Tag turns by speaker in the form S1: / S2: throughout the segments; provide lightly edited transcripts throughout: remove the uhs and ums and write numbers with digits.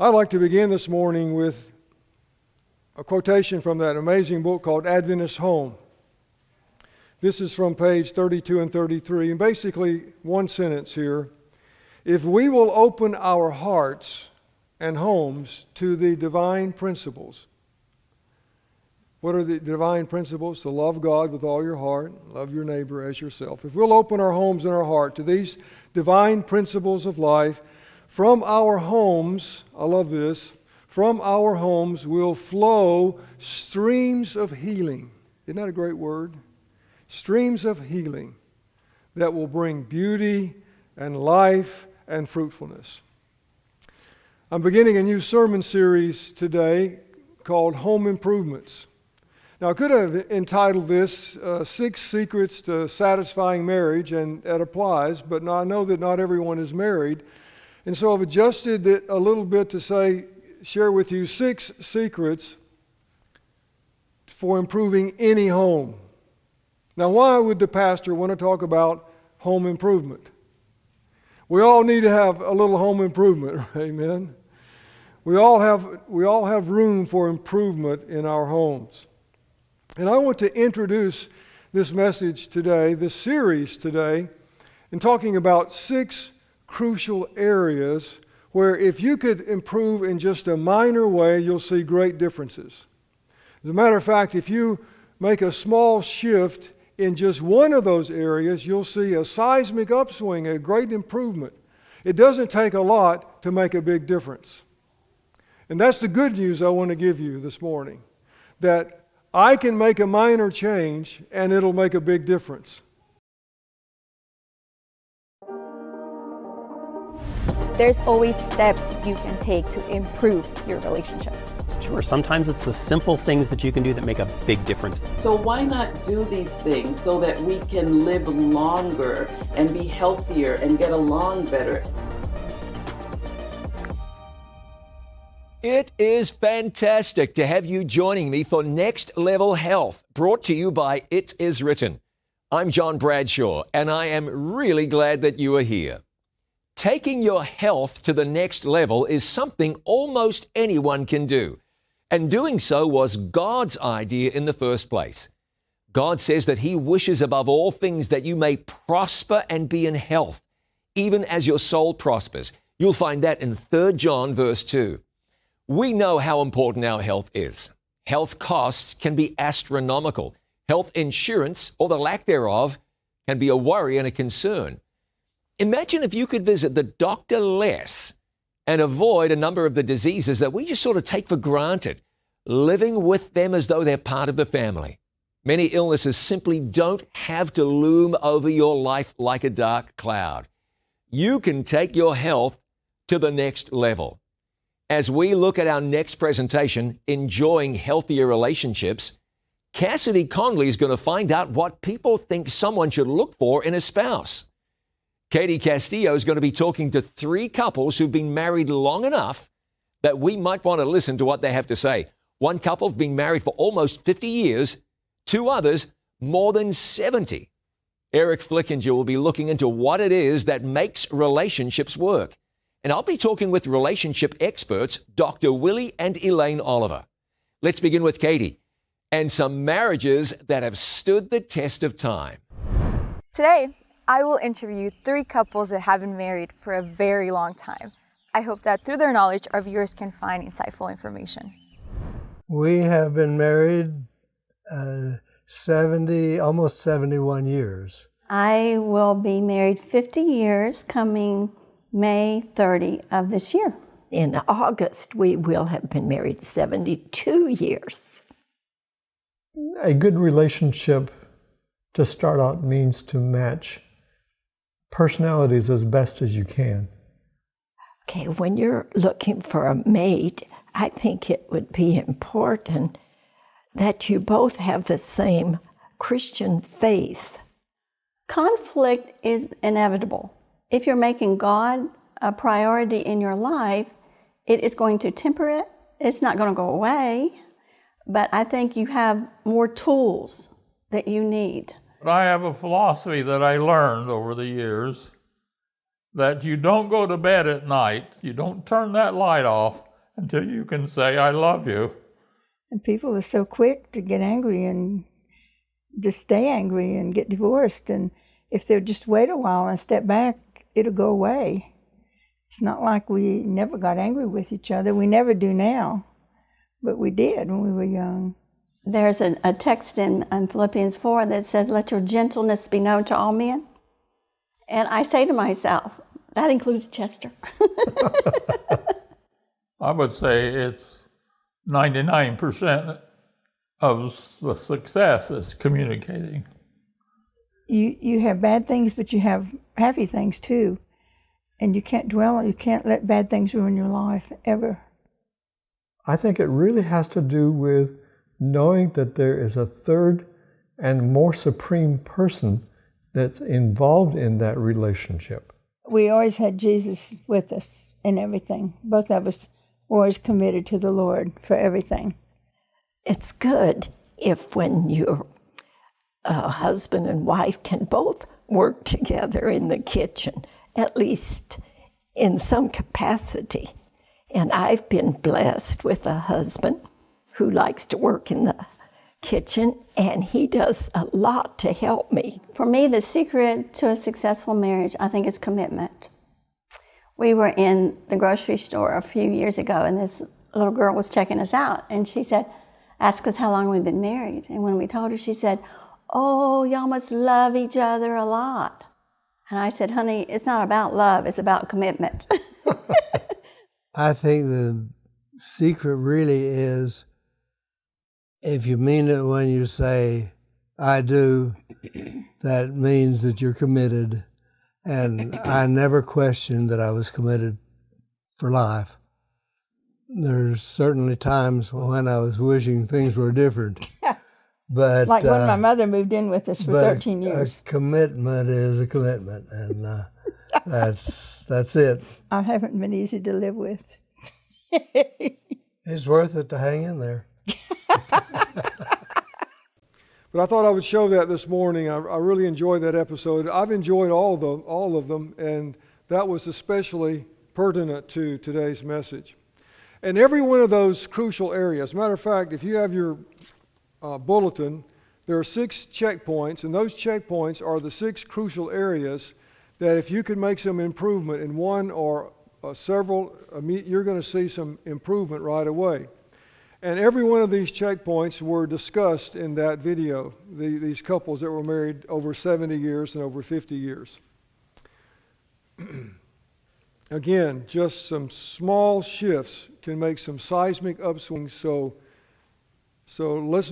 S1: I'd like to begin this morning with a quotation from that amazing book called Adventist Home. This is from page 32 and 33, and basically one sentence here. If we will open our hearts and homes to the divine principles. What are the divine principles? To love God with all your heart, love your neighbor as yourself. If we'll open our homes and our heart to these divine principles of life, from our homes, I love this, from our homes will flow streams of healing. Isn't that a great word? Streams of healing that will bring beauty and life and fruitfulness. I'm beginning a new sermon series today called Home Improvements. Now, I could have entitled this 6 Secrets to Satisfying Marriage, and that applies, but I know that not everyone is married. And so I've adjusted it a little bit to share with you 6 secrets for improving any home. Now, why would the pastor want to talk about home improvement? We all need to have a little home improvement, amen? We all have room for improvement in our homes. And I want to introduce this message today, this series today, in talking about 6 crucial areas where if you could improve in just a minor way, you'll see great differences. As a matter of fact, if you make a small shift in just one of those areas, you'll see a seismic upswing, a great improvement. It doesn't take a lot to make a big difference. And that's the good news I want to give you this morning, that I can make a minor change and it'll make a big difference.
S2: There's always steps you can take to improve your relationships.
S3: Sure, sometimes it's the simple things that you can do that make a big difference.
S4: So why not do these things so that we can live longer and be healthier and get along better?
S5: It is fantastic to have you joining me for Next Level Health, brought to you by It Is Written. I'm John Bradshaw, and I am really glad that you are here. Taking your health to the next level is something almost anyone can do. And doing so was God's idea in the first place. God says that He wishes above all things that you may prosper and be in health, even as your soul prospers. You'll find that in 3 John verse 2. We know how important our health is. Health costs can be astronomical. Health insurance, or the lack thereof, can be a worry and a concern. Imagine if you could visit the doctor less and avoid a number of the diseases that we just sort of take for granted, living with them as though they're part of the family. Many illnesses simply don't have to loom over your life like a dark cloud. You can take your health to the next level. As we look at our next presentation, Enjoying Healthier Relationships, Cassidy Conley is going to find out what people think someone should look for in a spouse. Katie Castillo is going to be talking to 3 couples who've been married long enough that we might want to listen to what they have to say. One couple have been married for almost 50 years, 2 others more than 70. Eric Flickinger will be looking into what it is that makes relationships work. And I'll be talking with relationship experts, Dr. Willie and Elaine Oliver. Let's begin with Katie and some marriages that have stood the test of time.
S2: Today, I will interview 3 couples that have been married for a very long time. I hope that through their knowledge, our viewers can find insightful information.
S6: We have been married almost 71 years.
S7: I will be married 50 years coming May 30 of this year.
S8: In August, we will have been married 72 years.
S6: A good relationship to start out means to match personalities as best as you can.
S8: Okay, when you're looking for a mate, I think it would be important that you both have the same Christian faith.
S7: Conflict is inevitable. If you're making God a priority in your life, it is going to temper it. It's not going to go away, but I think you have more tools that you need.
S9: I have a philosophy that I learned over the years that you don't go to bed at night, you don't turn that light off until you can say, I love you.
S10: And people are so quick to get angry and just stay angry and get divorced. And if they'll just wait a while and step back, it'll go away. It's not like we never got angry with each other. We never do now, but we did when we were young.
S7: There's a text in Philippians 4 that says, let your gentleness be known to all men. And I say to myself, that includes Chester.
S9: I would say it's 99% of the success is communicating.
S10: You have bad things, but you have happy things too. And you can't let bad things ruin your life, ever.
S6: I think it really has to do with knowing that there is a third and more supreme person that's involved in that relationship.
S10: We always had Jesus with us in everything. Both of us were always committed to the Lord for everything.
S8: It's good if when you're husband and wife can both work together in the kitchen, at least in some capacity. And I've been blessed with a husband who likes to work in the kitchen, and he does a lot to help me.
S7: For me, the secret to a successful marriage, I think, is commitment. We were in the grocery store a few years ago, and this little girl was checking us out, and she said, ask us how long we've been married. And when we told her, she said, oh, y'all must love each other a lot. And I said, honey, it's not about love, it's about commitment.
S11: I think the secret really is if you mean it when you say, I do, that means that you're committed. And I never questioned that I was committed for life. There's certainly times when I was wishing things were different. But
S10: like when my mother moved in with us for 13 years.
S11: A commitment is a commitment, and that's it.
S10: I haven't been easy to live with.
S11: It's worth it to hang in there.
S1: But I thought I would show that this morning. I really enjoyed that episode. I've enjoyed all of them, and that was especially pertinent to today's message. And every one of those crucial areas, as a matter of fact, if you have your bulletin, there are 6 checkpoints, and those checkpoints are the 6 crucial areas that if you can make some improvement in one or several, you're going to see some improvement right away. And every one of these checkpoints were discussed in that video, these couples that were married over 70 years and over 50 years. Again, just some small shifts can make some seismic upswings. So let's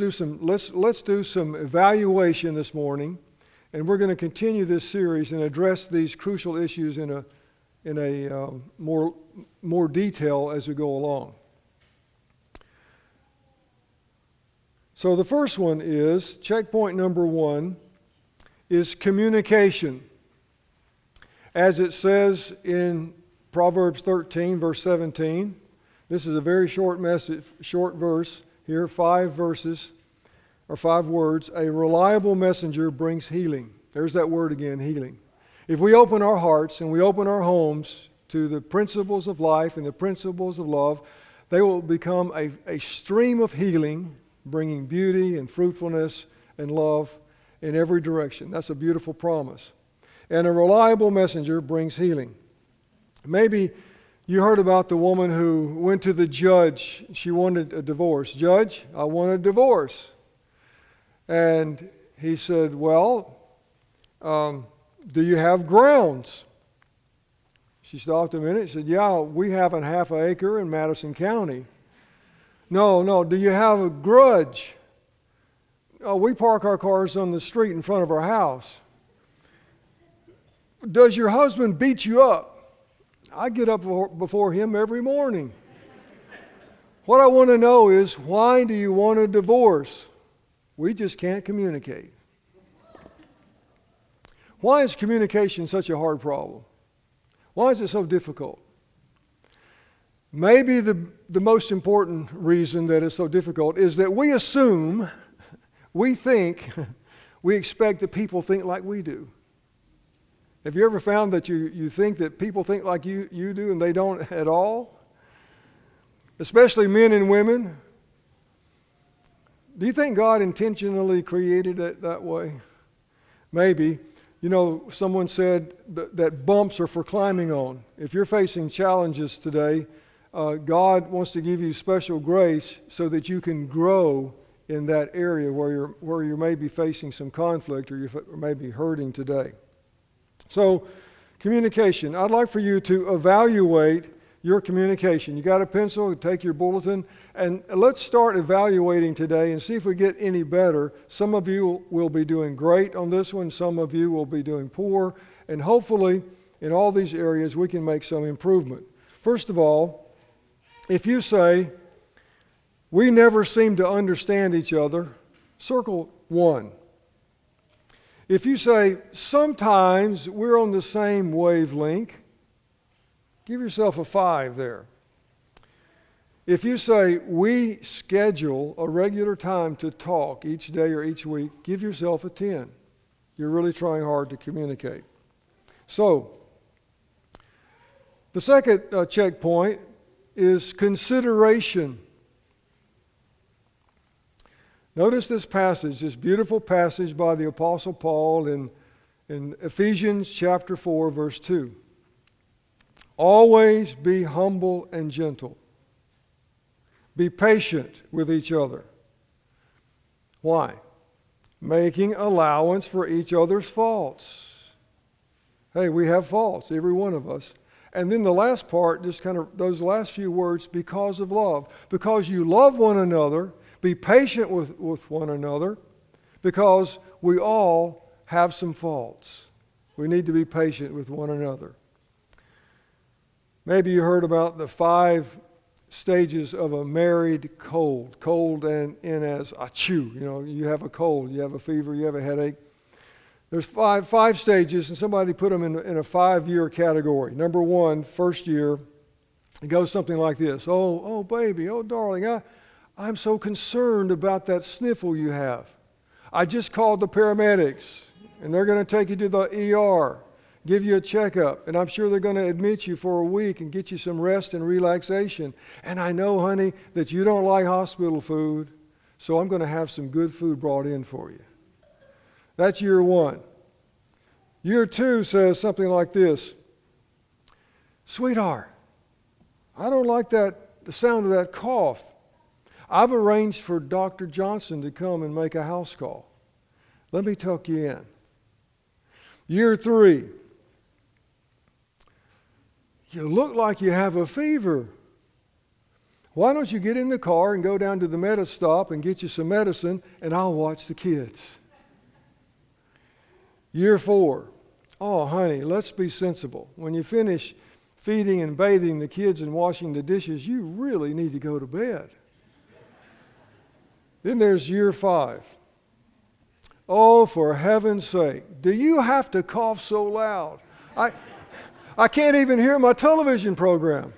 S1: do some evaluation this morning, and we're going to continue this series and address these crucial issues in a more detail as we go along. So the first one is, checkpoint number 1, is communication. As it says in Proverbs 13, verse 17, this is a very short verse here, 5 verses, or 5 words. A reliable messenger brings healing. There's that word again, healing. If we open our hearts and we open our homes to the principles of life and the principles of love, they will become a stream of healing, bringing beauty and fruitfulness and love in every direction. That's a beautiful promise. And a reliable messenger brings healing. Maybe you heard about the woman who went to the judge. She wanted a divorce. Judge, I want a divorce. And he said, well, do you have grounds? She stopped a minute. She said, yeah, we have a half an acre in Madison County. No, do you have a grudge? Oh, we park our cars on the street in front of our house. Does your husband beat you up? I get up before him every morning. What I want to know is, why do you want a divorce? We just can't communicate. Why is communication such a hard problem? Why is it so difficult? Maybe the most important reason that it's so difficult is that we assume, we expect that people think like we do. Have you ever found that you think that people think like you do and they don't at all? Especially men and women. Do you think God intentionally created it that way? Maybe. You know, someone said that bumps are for climbing on. If you're facing challenges today, God wants to give you special grace so that you can grow in that area where you may be facing some conflict or you may be hurting today. So, communication. I'd like for you to evaluate your communication. You got a pencil, take your bulletin, and let's start evaluating today and see if we get any better. Some of you will be doing great on this one, some of you will be doing poor, and hopefully in all these areas we can make some improvement. First of all, if you say, we never seem to understand each other, circle 1. If you say, sometimes we're on the same wavelength, give yourself a 5 there. If you say, we schedule a regular time to talk each day or each week, give yourself a 10. You're really trying hard to communicate. So, the second checkpoint is consideration. Notice this passage, this beautiful passage by the Apostle Paul in Ephesians chapter 4, verse 2. Always be humble and gentle. Be patient with each other. Why? Making allowance for each other's faults. Hey, we have faults, every one of us. And then the last part, just kind of those last few words, because of love. Because you love one another, be patient with one another, because we all have some faults. We need to be patient with one another. Maybe you heard about the 5 stages of a married cold. Cold and in as achoo. You know, you have a cold, you have a fever, you have a headache. There's five stages, and somebody put them in a 5-year category. Number 1, first year, it goes something like this. Oh, baby, oh, darling, I'm so concerned about that sniffle you have. I just called the paramedics, and they're going to take you to the ER, give you a checkup, and I'm sure they're going to admit you for a week and get you some rest and relaxation. And I know, honey, that you don't like hospital food, so I'm going to have some good food brought in for you. That's year 1. Year 2 says something like this. Sweetheart, I don't like the sound of that cough. I've arranged for Dr. Johnson to come and make a house call. Let me tuck you in. Year 3. You look like you have a fever. Why don't you get in the car and go down to the Medi-Stop and get you some medicine, and I'll watch the kids. Year 4. Oh, honey, let's be sensible. When you finish feeding and bathing the kids and washing the dishes, you really need to go to bed. Then there's year 5. Oh, for heaven's sake, do you have to cough so loud? I can't even hear my television program.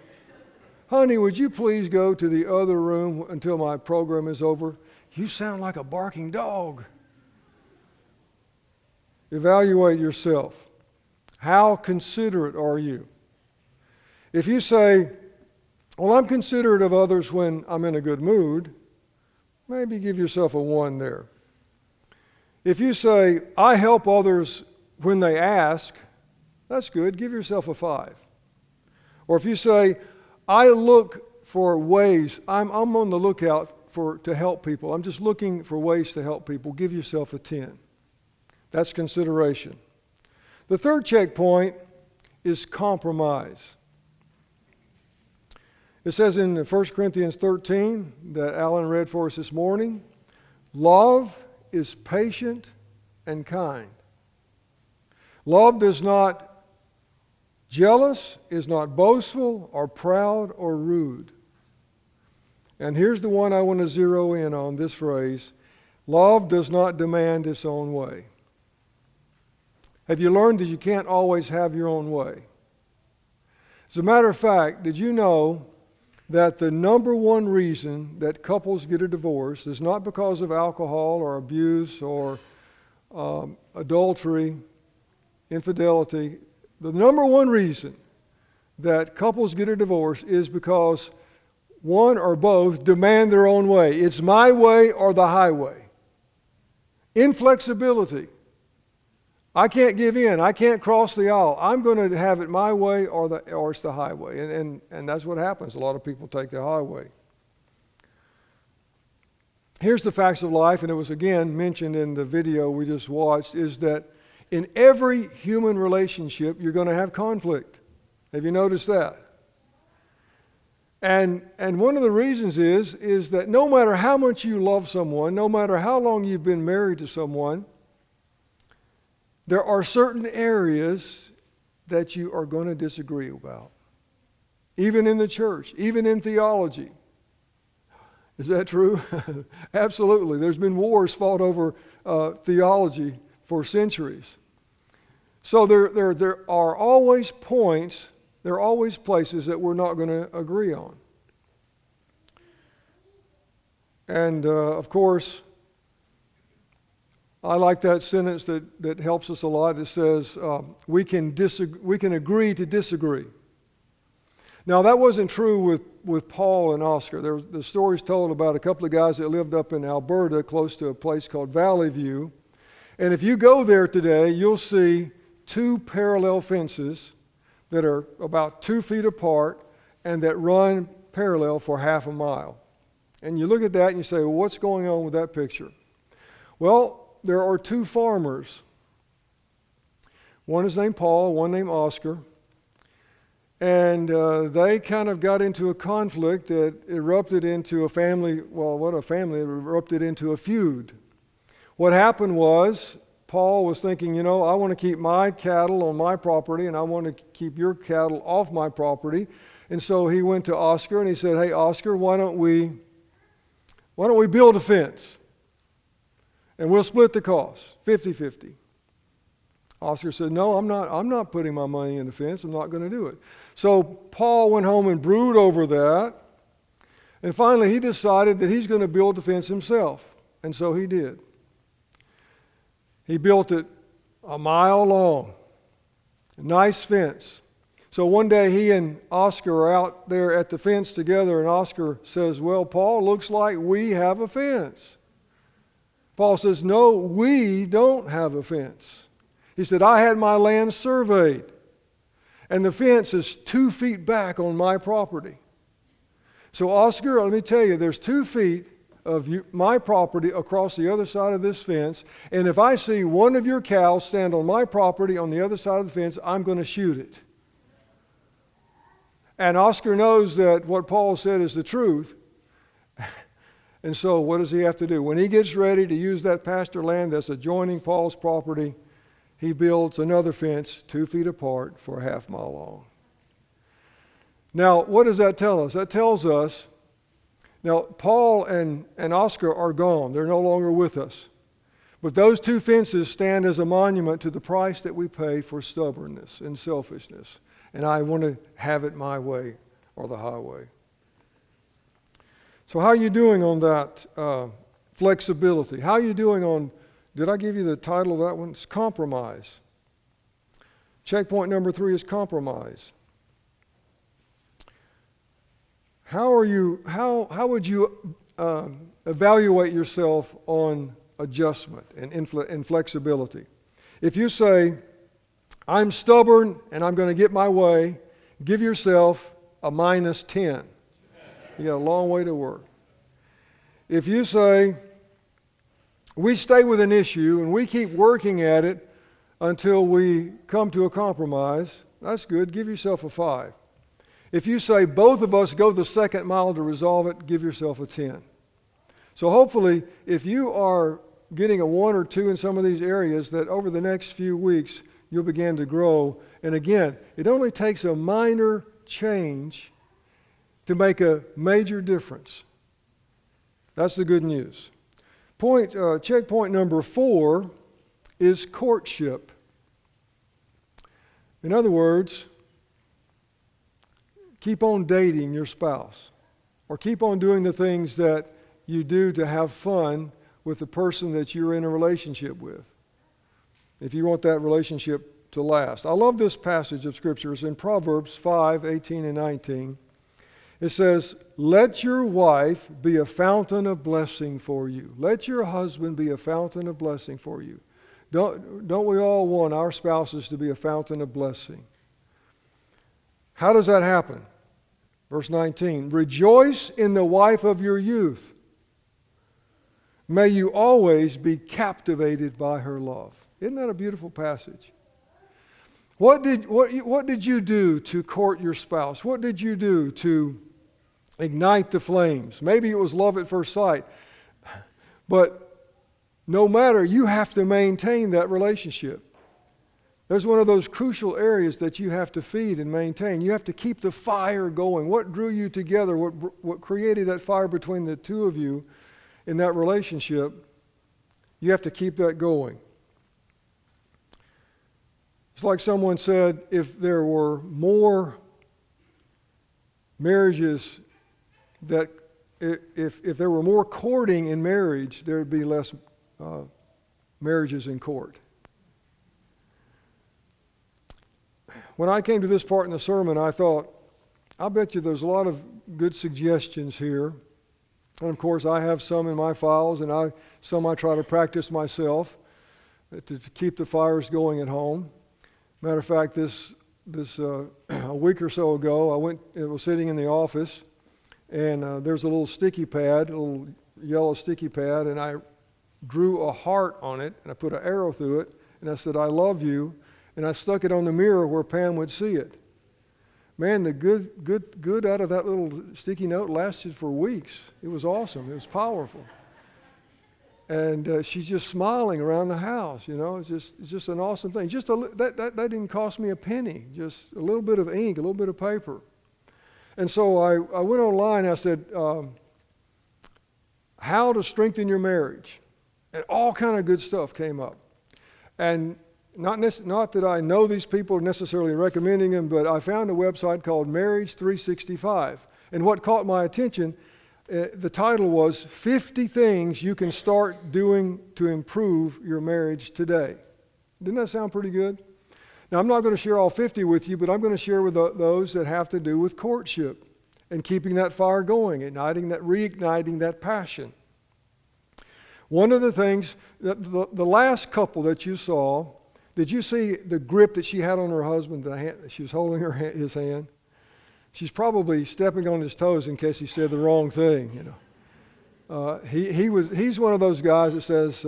S1: Honey, would you please go to the other room until my program is over? You sound like a barking dog. Evaluate yourself. How considerate are you? If you say, well, I'm considerate of others when I'm in a good mood, maybe give yourself a 1 there. If you say, I help others when they ask, that's good. Give yourself a 5. Or if you say, I look for ways, I'm on the lookout to help people. I'm just looking for ways to help people. Give yourself a 10. That's consideration. The third checkpoint is compromise. It says in 1 Corinthians 13 that Alan read for us this morning, love is patient and kind. Love does not jealous, is not boastful or proud or rude. And here's the one I want to zero in on, this phrase. Love does not demand its own way. Have you learned that you can't always have your own way? As a matter of fact, did you know that the number 1 reason that couples get a divorce is not because of alcohol or abuse or adultery? infidelity, the number one reason that couples get a divorce is because one or both demand their own way. It's my way or the highway. Inflexibility. I can't give in. I can't cross the aisle. I'm going to have it my way or it's the highway. And that's what happens. A lot of people take the highway. Here's the facts of life, and it was again mentioned in the video we just watched, is that in every human relationship, you're going to have conflict. Have you noticed that? And one of the reasons is that no matter how much you love someone, no matter how long you've been married to someone, there are certain areas that you are going to disagree about. Even in the church, even in theology. Is that true? Absolutely. There's been wars fought over theology for centuries. So there are always points, there are always places that we're not going to agree on. And of course, I like that sentence that helps us a lot. It says, we can agree to disagree. Now, that wasn't true with Paul and Oscar. The story's told about a couple of guys that lived up in Alberta close to a place called Valley View. And if you go there today, you'll see two parallel fences that are about 2 feet apart and that run parallel for half a mile. And you look at that and you say, well, what's going on with that picture? Well, there are two farmers. One is named Paul, one named Oscar. And they kind of got into a conflict that erupted into a family, it erupted into a feud. What happened was, Paul was thinking, I want to keep my cattle on my property and I want to keep your cattle off my property. And so he went to Oscar and he said, hey, Oscar, why don't we build a fence? And we'll split the cost, 50-50. Oscar said, no, I'm not putting my money in the fence. I'm not going to do it. So Paul went home and brewed over that. And finally he decided that he's going to build the fence himself. And so he did. He built it a mile long. A nice fence. So one day he and Oscar are out there at the fence together, and Oscar says, well, Paul, looks like we have a fence. Paul says, no, we don't have a fence. He said, I had my land surveyed, and the fence is 2 feet back on my property. So Oscar, let me tell you, there's 2 feet of my property across the other side of this fence, and if I see one of your cows stand on my property on the other side of the fence, I'm going to shoot it. And Oscar knows that what Paul said is the truth. And so what does he have to do? When he gets ready to use that pasture land that's adjoining Paul's property, he builds another fence 2 feet apart for a half mile long. Now, what does that tell us? That tells us, now Paul and Oscar are gone. They're no longer with us. But those two fences stand as a monument to the price that we pay for stubbornness and selfishness. And I want to have it my way or the highway. So how are you doing on that flexibility? How are you doing on, did I give you the title of that one? It's compromise. Checkpoint number 3 is compromise. How would you evaluate yourself on adjustment and flexibility? If you say, I'm stubborn and I'm going to get my way, give yourself a -10. You got a long way to work. If you say, we stay with an issue and we keep working at it until we come to a compromise, that's good. Give yourself a 5. If you say both of us go the second mile to resolve it, give yourself a 10. So hopefully, if you are getting a 1 or 2 in some of these areas, that over the next few weeks, you'll begin to grow. And again, it only takes a minor change to make a major difference. That's the good news. Checkpoint number 4 is courtship. In other words, keep on dating your spouse, or keep on doing the things that you do to have fun with the person that you're in a relationship with. If you want that relationship to last. I love this passage of Scripture. It's in Proverbs 5:18 and 19. It says, let your wife be a fountain of blessing for you. Let your husband be a fountain of blessing for you. Don't we all want our spouses to be a fountain of blessing? How does that happen? Verse 19, rejoice in the wife of your youth. May you always be captivated by her love. Isn't that a beautiful passage? What did you do to court your spouse? What did you do to ignite the flames? Maybe it was love at first sight. But no matter, you have to maintain that relationship. There's one of those crucial areas that you have to feed and maintain. You have to keep the fire going. What drew you together? What created that fire between the two of you in that relationship? You have to keep that going. It's like someone said, if there were more marriages that, if there were more courting in marriage, there would be less marriages in court. When I came to this part in the sermon, I thought, I bet you there's a lot of good suggestions here. And of course, I have some in my files, and some I try to practice myself to keep the fires going at home. Matter of fact, a week or so ago, I was sitting in the office, and there's a little sticky pad, a little yellow sticky pad, and I drew a heart on it, and I put an arrow through it, and I said, I love you, and I stuck it on the mirror where Pam would see it. Man, the good out of that little sticky note lasted for weeks. It was awesome. It was powerful. And she's just smiling around the house, you know. It's just an awesome thing. That didn't cost me a penny. Just a little bit of ink, a little bit of paper. And so I went online and I said, how to strengthen your marriage. And all kind of good stuff came up. And not that I know these people necessarily recommending them, but I found a website called Marriage 365. And what caught my attention, the title was 50 Things You Can Start Doing to Improve Your Marriage Today. Didn't that sound pretty good? Now, I'm not going to share all 50 with you, but I'm going to share with those that have to do with courtship and keeping that fire going, reigniting that passion. One of the things, the last couple that you saw, did you see the grip that she had on her husband? She was holding his hand. She's probably stepping on his toes in case he said the wrong thing. You know, he's one of those guys that says,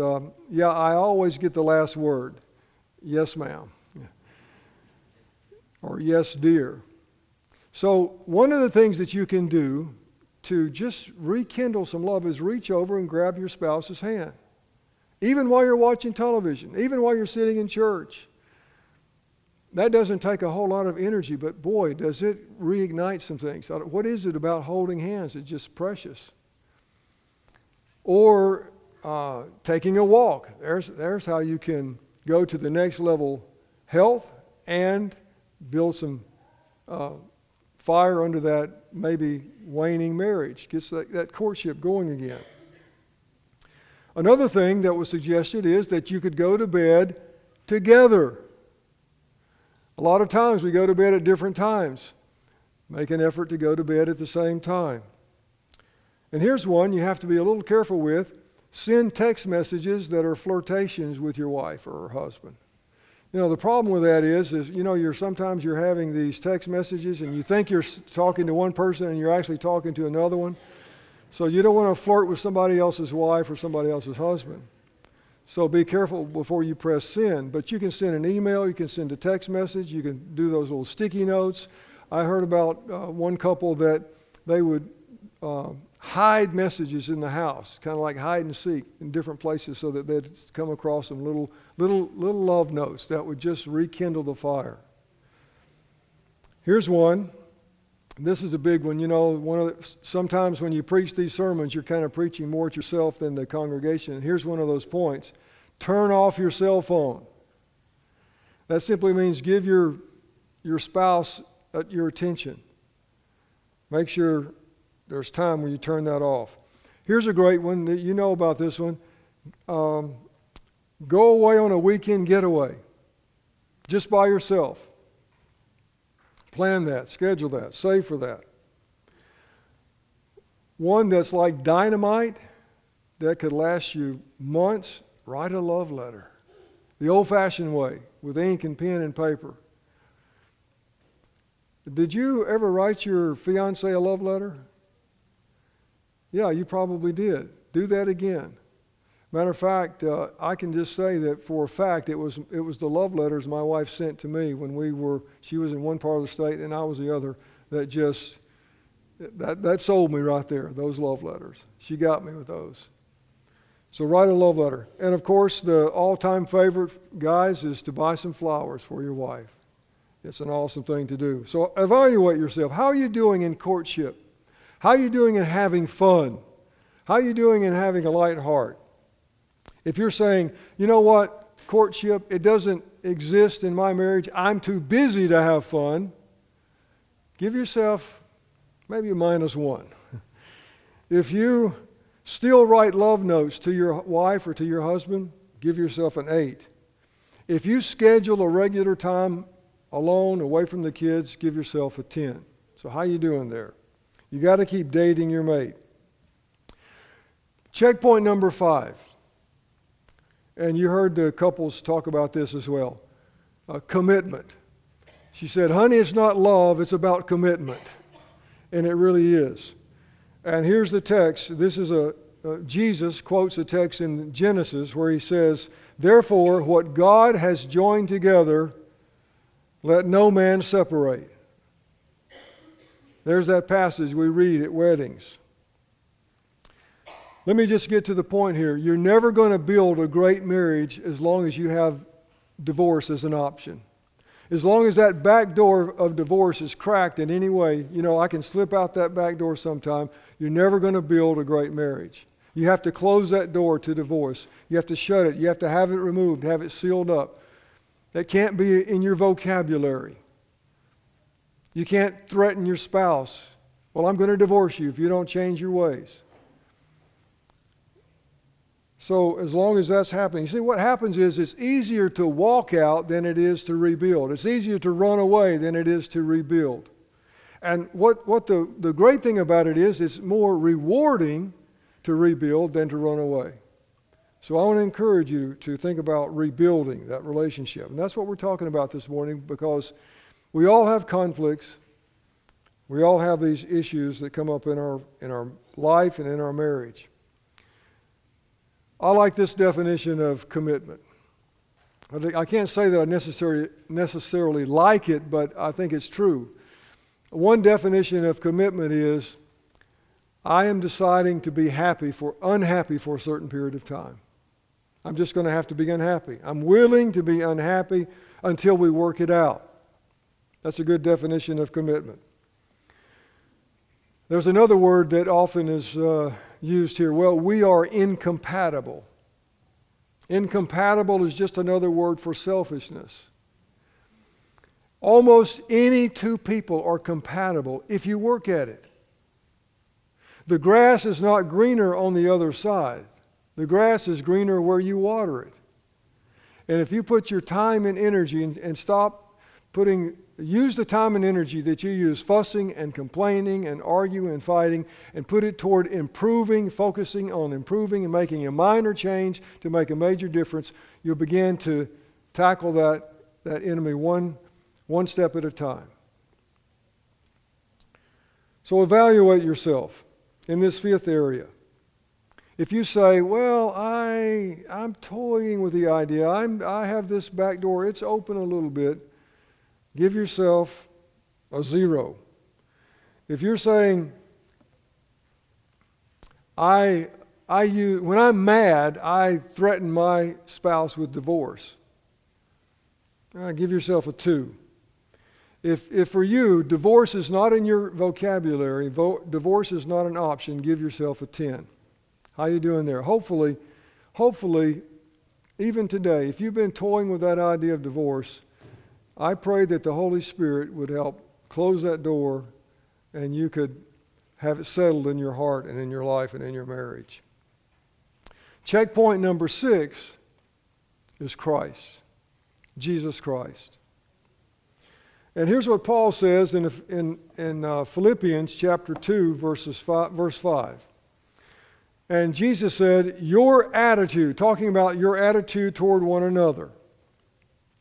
S1: "Yeah, I always get the last word. Yes, ma'am," or "Yes, dear." So one of the things that you can do to just rekindle some love is reach over and grab your spouse's hand. Even while you're watching television, even while you're sitting in church. That doesn't take a whole lot of energy, but boy, does it reignite some things. What is it about holding hands? It's just precious. Or taking a walk. There's how you can go to the next level health and build some fire under that maybe waning marriage. Gets that courtship going again. Another thing that was suggested is that you could go to bed together. A lot of times we go to bed at different times. Make an effort to go to bed at the same time. And here's one you have to be a little careful with. Send text messages that are flirtations with your wife or her husband. You know, the problem with that is you know, sometimes you're having these text messages and you think you're talking to one person and you're actually talking to another one. So you don't want to flirt with somebody else's wife or somebody else's husband. So be careful before you press send. But you can send an email, you can send a text message, you can do those little sticky notes. I heard about one couple that they would hide messages in the house, kind of like hide and seek in different places so that they'd come across some little love notes that would just rekindle the fire. Here's one. This is a big one. You know, sometimes when you preach these sermons, you're kind of preaching more at yourself than the congregation. And here's one of those points. Turn off your cell phone. That simply means give your spouse your attention. Make sure there's time when you turn that off. Here's a great one. You know about this one. Go away on a weekend getaway. just by yourself. Plan that, schedule that, save for that. One that's like dynamite that could last you months, write a love letter. The old-fashioned way, with ink and pen and paper. Did you ever write your fiancé a love letter? Yeah, you probably did. Do that again. Matter of fact, I can just say that for a fact it was the love letters my wife sent to me when she was in one part of the state and I was the other, that sold me right there, those love letters. She got me with those. So write a love letter. And of course, the all-time favorite, guys, is to buy some flowers for your wife. It's an awesome thing to do. So evaluate yourself. How are you doing in courtship? How are you doing in having fun? How are you doing in having a light heart? If you're saying, you know what, courtship, it doesn't exist in my marriage, I'm too busy to have fun, give yourself maybe a -1. If you still write love notes to your wife or to your husband, give yourself an 8. If you schedule a regular time alone, away from the kids, give yourself a 10. So how you doing there? You got to keep dating your mate. Checkpoint number 5. And you heard the couples talk about this as well. Commitment. She said, honey, it's not love, it's about commitment. And it really is. And here's the text. This is Jesus quotes a text in Genesis where he says, therefore, what God has joined together, let no man separate. There's that passage we read at weddings. Let me just get to the point here. You're never going to build a great marriage as long as you have divorce as an option. As long as that back door of divorce is cracked in any way, I can slip out that back door sometime, you're never going to build a great marriage. You have to close that door to divorce. You have to shut it. You have to have it removed, have it sealed up. That can't be in your vocabulary. You can't threaten your spouse. Well, I'm going to divorce you if you don't change your ways. So as long as that's happening, you see what happens is it's easier to walk out than it is to rebuild. It's easier to run away than it is to rebuild. And what the great thing about it is it's more rewarding to rebuild than to run away. So I want to encourage you to think about rebuilding that relationship. And that's what we're talking about this morning, because we all have conflicts. We all have these issues that come up in our life and in our marriage. I like this definition of commitment. I can't say that I necessarily like it, but I think it's true. One definition of commitment is, I am deciding to be unhappy for a certain period of time. I'm just going to have to be unhappy. I'm willing to be unhappy until we work it out. That's a good definition of commitment. There's another word that often is used here. Well, we are incompatible. Incompatible is just another word for selfishness. Almost any two people are compatible if you work at it. The grass is not greener on the other side. The grass is greener where you water it. And if you put your time and energy and use the time and energy that you use fussing and complaining and arguing and fighting and put it toward improving, focusing on improving and making a minor change to make a major difference, you'll begin to tackle that enemy one step at a time. So evaluate yourself in this 5th area. If you say, well, I'm toying with the idea, I have this back door, it's open a little bit, give yourself a 0. If you're saying, when I'm mad, I threaten my spouse with divorce, give yourself a 2. If for you, divorce is not in your vocabulary, divorce is not an option, give yourself a 10. How you doing there? Hopefully, even today, if you've been toying with that idea of divorce, I pray that the Holy Spirit would help close that door and you could have it settled in your heart and in your life and in your marriage. Checkpoint number 6 is Christ. Jesus Christ. And here's what Paul says in Philippians chapter 2, verse 5. And Jesus said, your attitude, talking about your attitude toward one another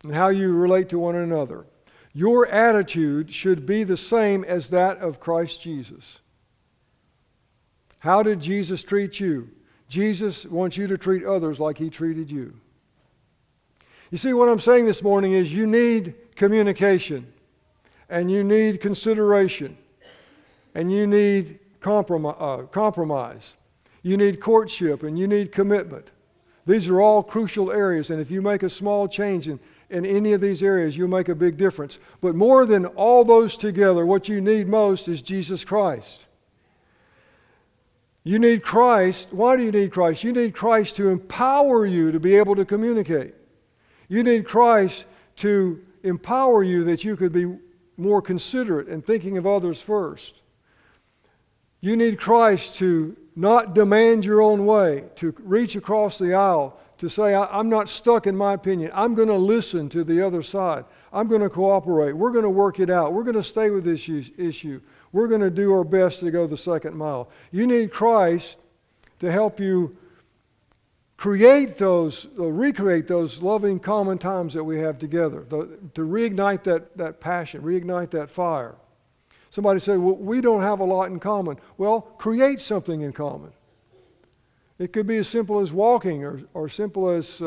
S1: and how you relate to one another, your attitude should be the same as that of Christ Jesus. How did Jesus treat you? Jesus wants you to treat others like he treated you. You see, what I'm saying this morning is you need communication, and you need consideration, and you need compromise. You need courtship, and you need commitment. These are all crucial areas, and if you make a small change in any of these areas, you'll make a big difference. But more than all those together, what you need most is Jesus Christ. You need Christ. Why do you need Christ? You need Christ to empower you to be able to communicate. You need Christ to empower you that you could be more considerate and thinking of others first. You need Christ to not demand your own way, to reach across the aisle, to say, I'm not stuck in my opinion. I'm going to listen to the other side. I'm going to cooperate. We're going to work it out. We're going to stay with this issue. We're going to do our best to go the second mile. You need Christ to help you recreate those loving common times that we have together, to reignite that passion, reignite that fire. Somebody said, well, we don't have a lot in common. Well, create something in common. It could be as simple as walking or simple as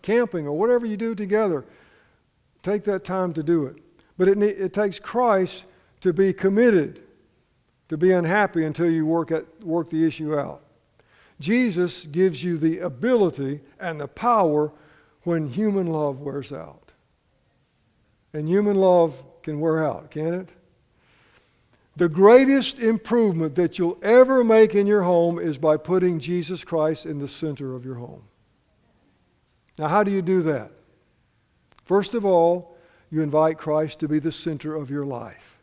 S1: camping or whatever you do together. Take that time to do it. But it takes Christ to be committed, to be unhappy until you work the issue out. Jesus gives you the ability and the power when human love wears out. And human love can wear out, can't it? The greatest improvement that you'll ever make in your home is by putting Jesus Christ in the center of your home. Now, how do you do that? First of all, you invite Christ to be the center of your life.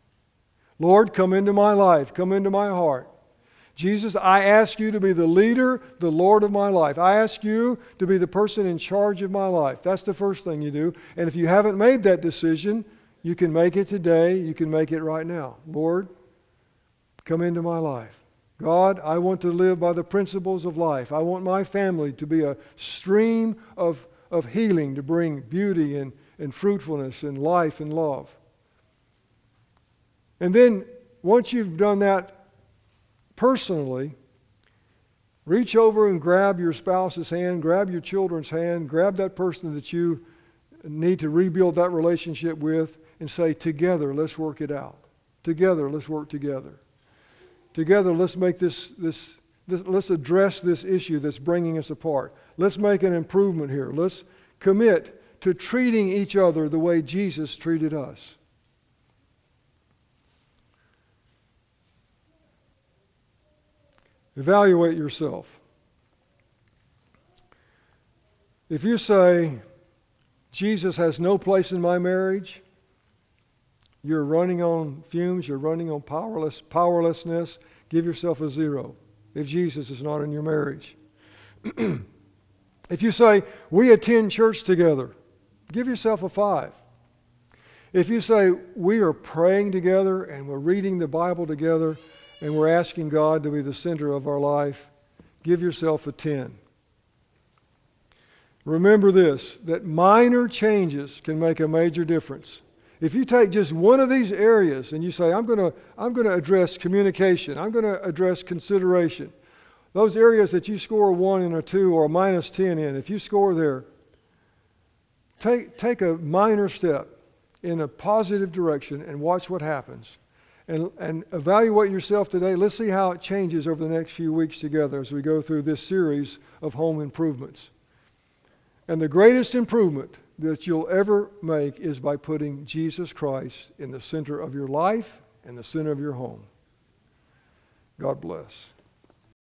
S1: Lord, come into my life, come into my heart. Jesus, I ask you to be the leader, the Lord of my life. I ask you to be the person in charge of my life. That's the first thing you do. And if you haven't made that decision, you can make it today. You can make it right now. Lord, come into my life. God, I want to live by the principles of life. I want my family to be a stream of healing, to bring beauty and fruitfulness and life and love. And then, once you've done that personally, reach over and grab your spouse's hand, grab your children's hand, grab that person that you need to rebuild that relationship with, and say, together, let's work it out. Together, let's work together. Together, let's make let's address this issue that's bringing us apart. Let's make an improvement here. Let's commit to treating each other the way Jesus treated us. Evaluate yourself. If you say, Jesus has no place in my marriage, you're running on fumes, you're running on powerlessness, give yourself a 0 if Jesus is not in your marriage. If you say, we attend church together, give yourself a 5. If you say, we are praying together and we're reading the Bible together and we're asking God to be the center of our life, give yourself a 10. Remember this, that minor changes can make a major difference. If you take just one of these areas and you say, I'm going to address communication, I'm going to address consideration, those areas that you score a 1 and a 2 or a -10 in, if you score there, take a minor step in a positive direction and watch what happens. And evaluate yourself today. Let's see how it changes over the next few weeks together as we go through this series of home improvements. And the greatest improvement that you'll ever make is by putting Jesus Christ in the center of your life and the center of your home. God bless.